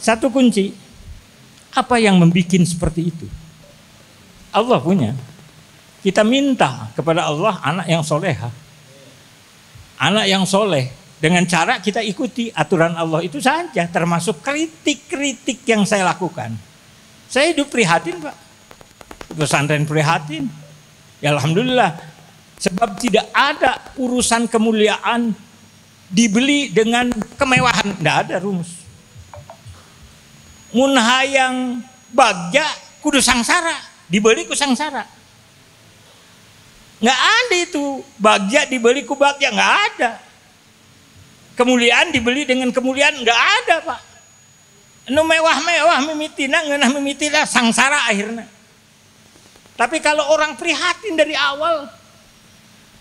Satu kunci. Apa yang membuat seperti itu? Allah punya. Kita minta kepada Allah anak yang soleha. Anak yang soleh. Dengan cara kita ikuti aturan Allah itu saja. Termasuk kritik-kritik yang saya lakukan. Saya hidup prihatin Pak. Pesantren prihatin. Ya Alhamdulillah. Sebab tidak ada urusan kemuliaan dibeli dengan kemewahan. Tidak ada rumus. Mun hayang bagja kudu sangsara. Dibeli ku sangsara. Nggak ada itu. Bagja dibeli ku bagja. Nggak ada. Kemuliaan dibeli dengan kemuliaan. Nggak ada Pak. Nu mewah-mewah mimitina. Ngenah mimitina sangsara akhirnya. Tapi kalau orang prihatin dari awal,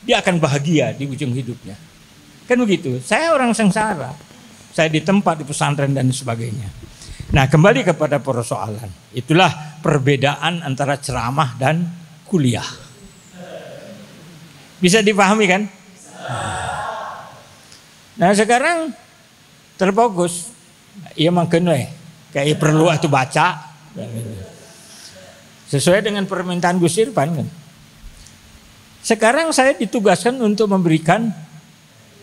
dia akan bahagia di ujung hidupnya. Kan begitu. Saya orang sengsara. Saya di tempat di pesantren dan sebagainya. Nah, kembali kepada persoalan. Itulah perbedaan antara ceramah dan kuliah. Bisa dipahami kan? Nah, sekarang terfokus. Iya makan kayak perlu itu baca. Sesuai dengan permintaan Gus Irfan kan. Sekarang saya ditugaskan untuk memberikan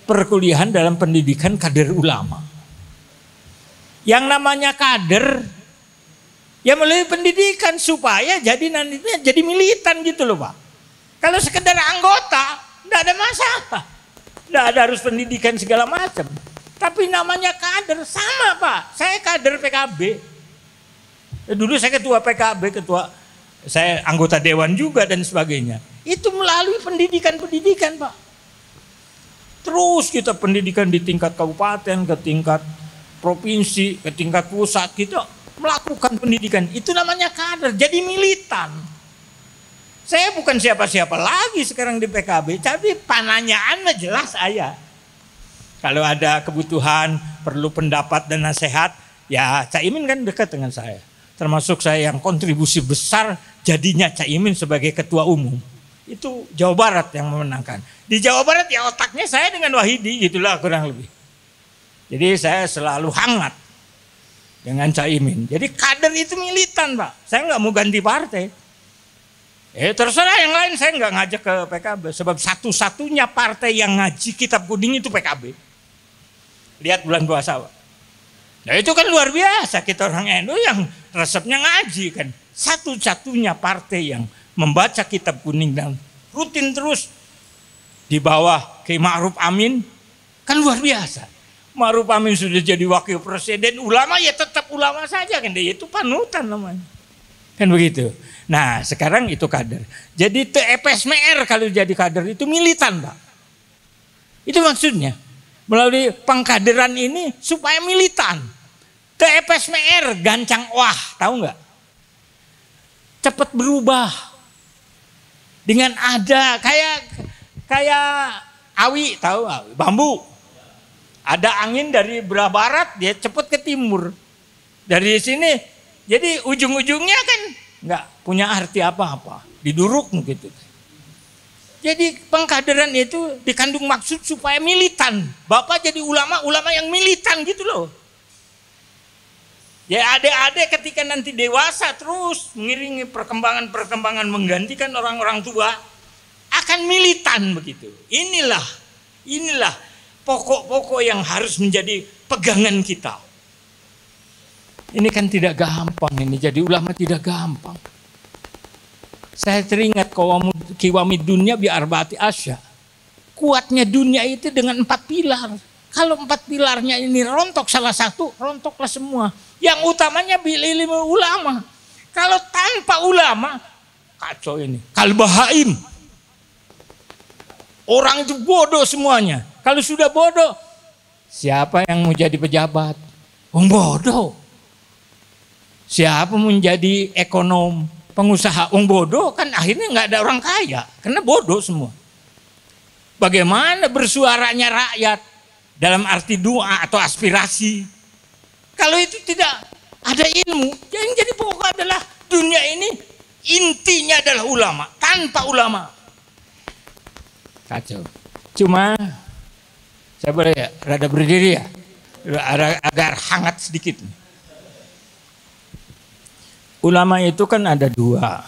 perkuliahan dalam pendidikan kader ulama. Yang namanya kader ya melalui pendidikan supaya jadi nantinya jadi militan gitu loh Pak. Kalau sekedar anggota tidak ada masalah. Tidak ada harus pendidikan segala macam. Tapi namanya kader sama Pak. Saya kader PKB. Dulu saya ketua PKB, saya anggota dewan juga dan sebagainya. Itu melalui pendidikan Pak. Terus kita pendidikan di tingkat kabupaten, ke tingkat provinsi, ke tingkat pusat, kita melakukan pendidikan. Itu namanya kader, jadi militan. Saya bukan siapa-siapa lagi sekarang di PKB, tapi pananyaan jelas saya. Kalau ada kebutuhan, perlu pendapat dan nasihat, ya Caimin kan dekat dengan saya. Termasuk saya yang kontribusi besar jadinya Caimin sebagai ketua umum. Itu Jawa Barat yang memenangkan. Di Jawa Barat ya otaknya saya dengan Wahidi, gitulah kurang lebih. Jadi saya selalu hangat dengan Caimin. Jadi kader itu militan Pak. Saya nggak mau ganti partai. Terserah yang lain, saya nggak ngajak ke PKB. Sebab satu-satunya partai yang ngaji kitab kuning itu PKB. Lihat bulan puasa Pak. Nah itu kan luar biasa, kita orang NU yang resepnya ngaji kan. Satu-satunya partai yang membaca kitab kuning dan rutin terus di bawah Kiai Ma'ruf Amin kan luar biasa. Ma'ruf Amin sudah jadi wakil presiden, ulama ya tetap ulama saja kan, dia itu panutan namanya. Kan begitu. Nah sekarang itu kader. Jadi TEPSMR kalau jadi kader itu militan Pak. Itu maksudnya. Melalui pengkaderan ini supaya militan. TEPSMR gancang wah, tahu nggak? Cepat berubah. Dengan ada kayak awi, tahu bambu. Ada angin dari belah barat, dia cepat ke timur. Dari sini, jadi ujung-ujungnya kan nggak punya arti apa-apa, diduruk gitu. Jadi pengkaderan itu dikandung maksud supaya militan. Bapak jadi ulama yang militan gitu loh. Ya adik-adik ketika nanti dewasa terus mengiringi perkembangan menggantikan orang-orang tua akan militan begitu. Inilah pokok-pokok yang harus menjadi pegangan kita. Ini kan tidak gampang ini, jadi ulama tidak gampang. Saya teringat kiwamid dunia bi arba'ati asya. Kuatnya dunia itu dengan 4 pilar. Kalau 4 pilarnya ini rontok salah satu, rontoklah semua. Yang utamanya bil ilmu ulama. Kalau tanpa ulama, kacau ini. Kalbahaim. Orang itu bodoh semuanya. Kalau sudah bodoh, siapa yang mau jadi pejabat? Bodoh. Siapa mau menjadi ekonom, pengusaha? Bodoh kan akhirnya nggak ada orang kaya. Karena bodoh semua. Bagaimana bersuaranya rakyat dalam arti doa atau aspirasi? Kalau itu tidak ada ilmu, yang jadi pokok adalah dunia ini intinya adalah ulama. Tanpa ulama, kacau. Cuma saya boleh ya, rada berdiri ya, agar hangat sedikit. ulama itu kan ada dua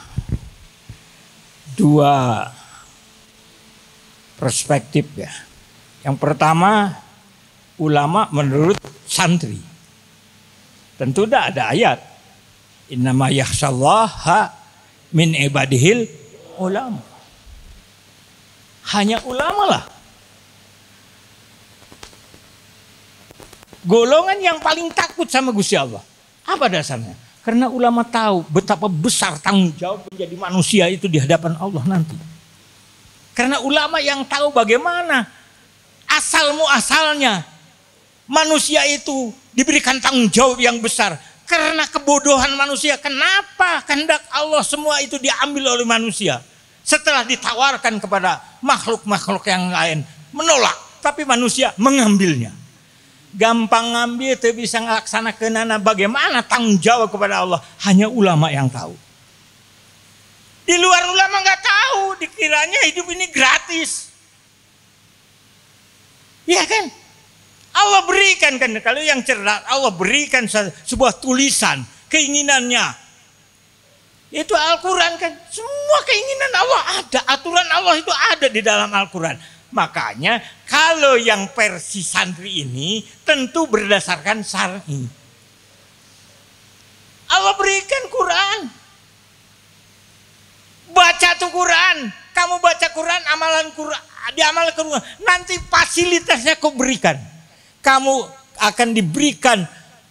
perspektif ya. Yang pertama, ulama menurut santri. Tentu ada ayat. Innama yakhshallaha min ibadihil ulama. Hanya ulama lah. Golongan yang paling takut sama Gusti Allah. Apa dasarnya? Karena ulama tahu betapa besar tanggung jawab menjadi manusia itu di hadapan Allah nanti. Karena ulama yang tahu bagaimana asal muasalnya manusia itu diberikan tanggung jawab yang besar. Karena kebodohan manusia, kenapa kehendak Allah semua itu diambil oleh manusia? Setelah ditawarkan kepada makhluk-makhluk yang lain, menolak. Tapi manusia mengambilnya. Gampang ngambil, itu bisa ngelaksanakan bagaimana tanggung jawab kepada Allah. Hanya ulama yang tahu. Di luar ulama nggak tahu, dikiranya hidup ini gratis. Iya kan? Allah berikan kan, kalau yang cerdas Allah berikan sebuah tulisan keinginannya. Itu Al-Quran kan, semua keinginan Allah ada, aturan Allah itu ada di dalam Al-Quran. Makanya kalau yang versi santri ini tentu berdasarkan syar'i. Allah berikan Quran. Baca tuh Quran, kamu baca Quran, amalan Quran, diamalkan Quran, nanti fasilitasnya kau berikan. Kamu akan diberikan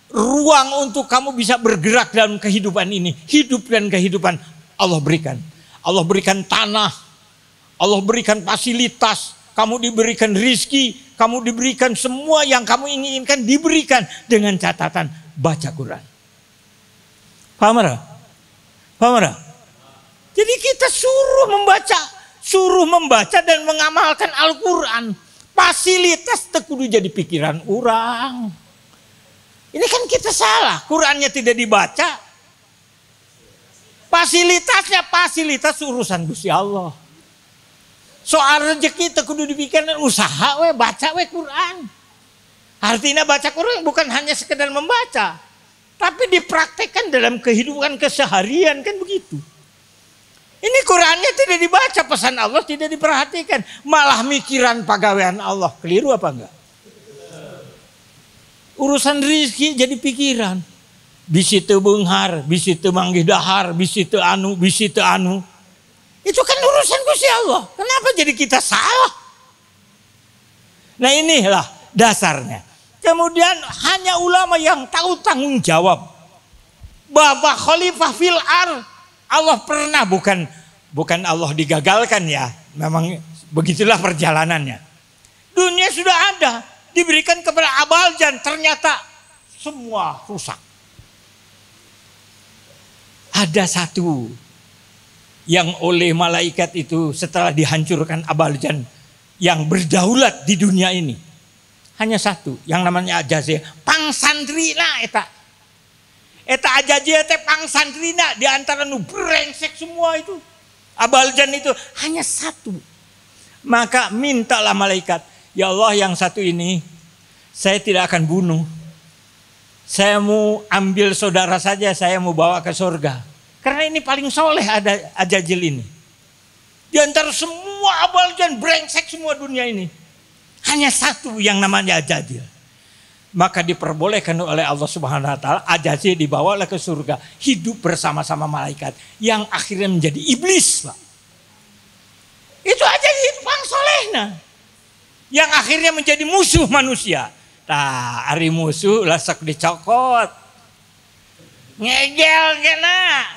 ruang untuk kamu bisa bergerak dalam kehidupan ini. Hidup dan kehidupan Allah berikan. Allah berikan tanah, Allah berikan fasilitas, kamu diberikan rizki, kamu diberikan semua yang kamu inginkan diberikan dengan catatan baca Quran. Paham tak? Paham tak? Jadi kita suruh membaca dan mengamalkan Al-Quran. Fasilitas tekudu jadi pikiran orang. Ini kan kita salah. Qurannya tidak dibaca. Fasilitasnya fasilitas urusan Gusti Allah. Soal rezeki tekudu dipikirkan usaha baca Quran. Artinya baca Quran bukan hanya sekedar membaca, tapi dipraktekkan dalam kehidupan keseharian kan begitu. Ini Qurannya tidak dibaca, pesan Allah tidak diperhatikan. Malah mikiran pegawaian Allah. Keliru apa enggak? Urusan rizki jadi pikiran. Bisi teu beunghar, bisi teu manggih dahar, bisi teu anu. Itu kan urusan Gusti Allah. Kenapa jadi kita salah? Nah inilah dasarnya. Kemudian hanya ulama yang tahu tanggung jawab. Bapak Khalifah fil ar. Allah pernah, bukan Allah digagalkan ya. Memang begitulah perjalanannya. Dunia sudah ada, diberikan kepada Abaljan, ternyata semua rusak. Ada satu yang oleh malaikat itu setelah dihancurkan Abaljan yang berdaulat di dunia ini. Hanya satu yang namanya Ajazil. Pang santrina eta. Eta Ajazil teh pang santrina di antara nu brengsek semua itu. Abaljan itu hanya satu. Maka mintalah malaikat, ya Allah yang satu ini saya tidak akan bunuh. Saya mau ambil saudara saja, saya mau bawa ke surga. Karena ini paling soleh ada Ajazil ini. Di antara semua Abaljan brengsek semua dunia ini. Hanya satu yang namanya Ajazil. Maka diperbolehkan oleh Allah Subhanahu wa taala Ajazil dibawalah ke surga, hidup bersama-sama malaikat yang akhirnya menjadi iblis, Pak. Itu Ajazil pang solehna yang akhirnya menjadi musuh manusia. Tah, ari musuh lah sok dicokot. Ngegel kena.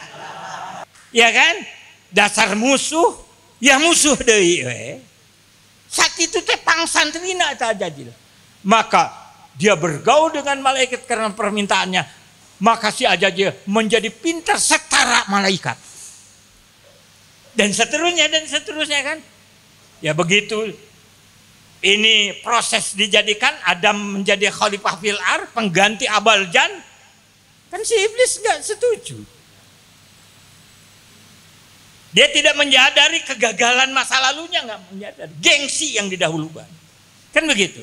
Ya kan? Dasar musuh, ya musuh deui we. Sakitu teh pang santrina eta Ajazil. Maka dia bergaul dengan malaikat karena permintaannya. Maka si Ajazil menjadi pintar setara malaikat. Dan seterusnya kan. Ya begitu. Ini proses dijadikan Adam menjadi khalifah fil ar, pengganti Abaljan. Kan si iblis gak setuju. Dia tidak menyadari kegagalan masa lalunya, gak menyadari. Gengsi yang didahulukan. Kan begitu.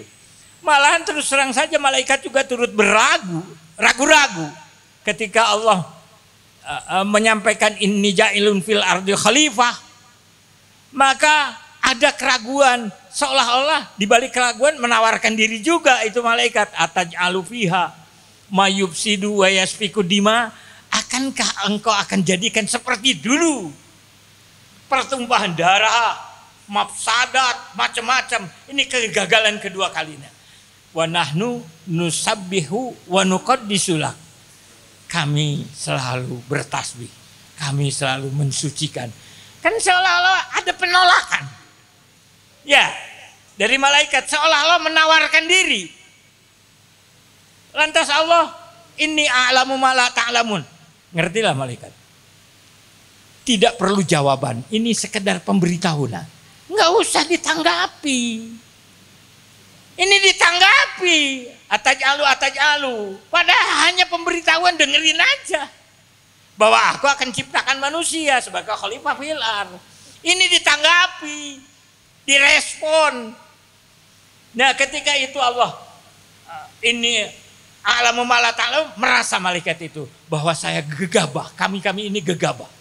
Malahan terus terang saja malaikat juga turut ragu-ragu ketika Allah menyampaikan inni ja'ilun fil ardi khalifah, maka ada keraguan, seolah-olah di balik keraguan menawarkan diri juga itu malaikat. Ataj'alu fiha mayufsidu wa yasfiku dima, akankah engkau akan jadikan seperti dulu pertumpahan darah, mafsadat, macam-macam. Ini kegagalan kedua kalinya. Wa nahnu nusabbihu wa nuqaddisu lak. Kami selalu bertasbih, kami selalu mensucikan. Kan seolah-olah ada penolakan. Ya, dari malaikat seolah-olah menawarkan diri. Lantas Allah, inni a'lamu ma la ta'lamun. Ngertilah malaikat. Tidak perlu jawaban, ini sekedar pemberitahuan. Enggak usah ditanggapi. Ini ditanggapi. Ataj'alu. Padahal hanya pemberitahuan, dengerin aja. Bahwa aku akan ciptakan manusia sebagai khalifah fil ardh. Ini ditanggapi, direspon. Nah, ketika itu Allah, ini a'lamu ma la ta'lamun, merasa malaikat itu bahwa saya gegabah, kami ini gegabah.